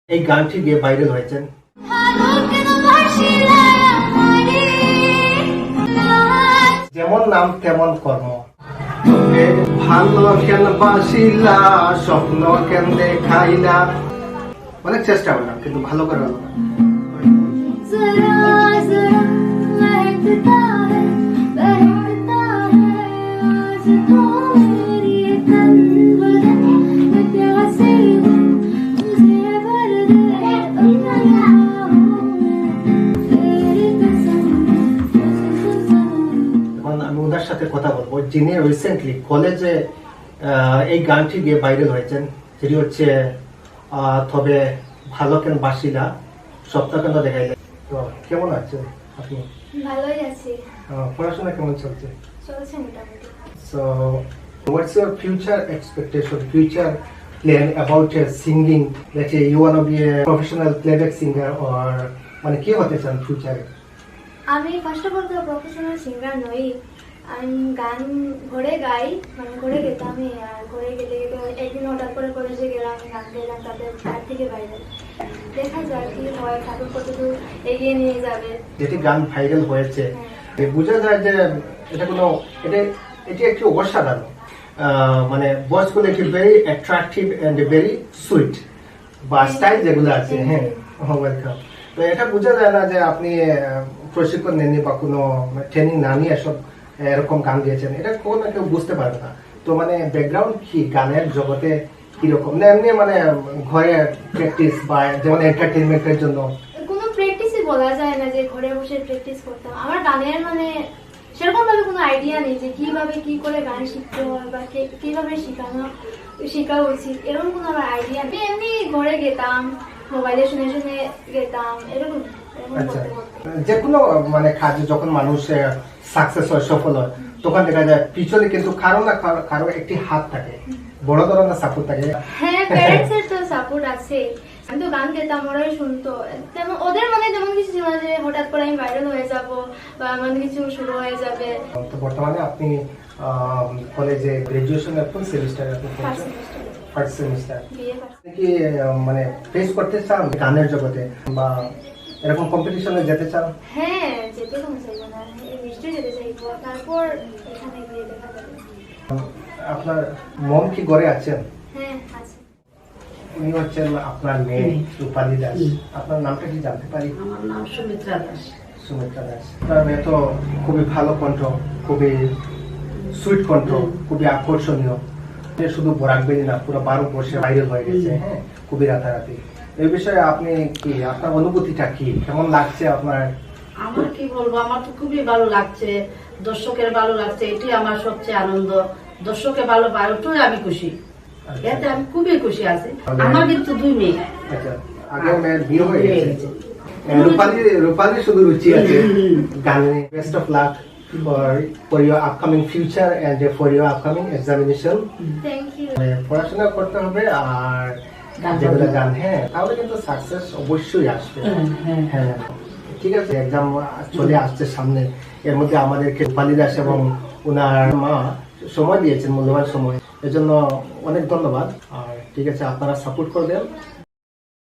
এই গানটি গিয়ে ভাইরাল হয়েছেন। যেমন নাম তেমন কর্ম, ভালো কেন বাসিলা স্বপ্ন কেন দেখাইলা। অনেক চেষ্টা করলাম কিন্তু ভালো করে হলো না। আমি ওনার সাথে কথা বলবো যিনি রিসেন্টলি কলেজে এই গানটি গিয়ে ভাইরাল হয়েছেন, সেটি হচ্ছে তবে ভালো কেন বাসিলা সপ্তাহ কেন দেখাইলে। তো কেমন আছে আপনি? ভালোই আছি। পড়াশোনা কেমন চলছে? চলছে মোটামুটি। So what's your future expectation, future plan about singing? Let's say you want to be a professional playback singer or মানে কি হতে চান ফিউচারে? আমি ফার্স্ট অফ অল তো প্রফেশনাল সিঙ্গার নই। আমি গান ঘরে গাই, মানে ঘরে গেতাম। আমি ঘরে গেলে তো একদিন হঠাৎ করে কলেজে গেলাম, গান গাইলাম, তার থেকে বাইরে দেখা যায় কি হয়, ঠাকুর কতদূর এগিয়ে নিয়ে যাবে। যেটি গান ভাইরাল হয়েছে বোঝা যায় যে এটা কোনো এটি একটি অসাধারণ মানে ভয়েস গুলো একটি very attractive and very sweet বা স্টাইল যেগুলো আছে। হ্যাঁ, ওয়েলকাম। তো এটা বোঝা যায় না যে আপনি প্রশিক্ষণ নেননি বা কোনো ট্রেনিং না নিয়ে সব এরকম গান দিয়েছেন, এটা কোনো কেউ বুঝতে পারে না। তো মানে ব্যাকগ্রাউন্ড কি গানের জগতে কিরকম না এমনি মানে ঘরে প্র্যাকটিস বা যেমন এন্টারটেইনমেন্টের জন্য? কোনো প্র্যাকটিসই বলা যায় না যে ঘরে বসে প্র্যাকটিস করতাম। আমার গানের মানে সেরকম ভাবে কোনো আইডিয়া নেই যে কিভাবে কি করে গান শিখতে হয় বা কিভাবে শেখা উচিত, এরকম কোনো আমার আইডিয়া নেই। এমনি ঘরে গেতাম, মোবাইলে শুনে শুনে গেতাম, এরকম। আচ্ছা, যে কোনো মানে কাজে যখন মানুষ সাকসেস হয়, সফল হয়, তখন দেখা যায় পিছনে কিন্তু কারো না কারো একটি হাত থাকে, বড় ধরনের সাপোর্ট থাকে। হ্যাঁ, প্যারেন্টস এর তো সাপোর্ট আছে। আমি তো গান গেতাম, ওরাই শুনতো। তেমন ওদের মনে তেমন কিছু ছিল না যে হঠাৎ করে আমি ভাইরাল হয়ে যাব বা এমন কিছু শুরু হয়ে যাবে। তো বর্তমানে আপনি কলেজে গ্রাজুয়েশনের কোন সেমিস্টারে আপনি পড়ছেন? First semester. কি মানে ফেস করতে চান গানের জগতে বা এরকম কম্পিটিশনে যেতে চান? হ্যাঁ, যেতে কোনো চাইবো না, নিশ্চয়ই যেতে চাইবো। তারপর এখানে গিয়ে দেখা যাবে। আপনার মন কি গড়ে আছেন? হ্যাঁ, আছে। উনি হচ্ছেন আপনার মেয়ে রূপালী দাস। আপনার নামটা কি জানতে পারি? আমার নাম সুমিত্রা দাস। সুমিত্রা দাস। আপনার মেয়ে তো খুবই ভালো কণ্ঠ, খুবই সুইট কণ্ঠ, খুবই আকর্ষণীয়। শুধু বরাকবেলি না, পুরো 12 বর্ষে ভাইরাল হয়ে গেছে। হ্যাঁ, খুবই রাতারাতি। এই বিষয়ে আপনি কি, আপনার অনুভূতিটা কি, কেমন লাগছে আপনার? আমার কি বলবো, আমার তো খুবই ভালো লাগছে, দর্শকের ভালো লাগছে, এটি আমার সবচেয়ে আনন্দ। দর্শকের ভালো পায়, ওটাই আমি খুশি। এতে আমি খুবই খুশি আছি। আমার কিন্তু 2 মেয়ে। আচ্ছা, আগেও মেয়ের বিয়ে হয়ে গেছে। রূপালী শুধু রুচি আছে গানে। Best of luck for your upcoming future and for your upcoming examination. Thank you. পড়াশোনা করতে হবে আর যেগুলো গান, হ্যাঁ, তাহলে কিন্তু সাকসেস অবশ্যই আসবে। হ্যাঁ, ঠিক আছে। এক্সাম চলে আসছে সামনে, এর মধ্যে আমাদেরকে রূপালী দাস এবং ওনার মা সময় দিয়েছেন, মূল্যবান সময়, এজন্য অনেক ধন্যবাদ। আর ঠিক আছে, আপনারা সাপোর্ট করবেন।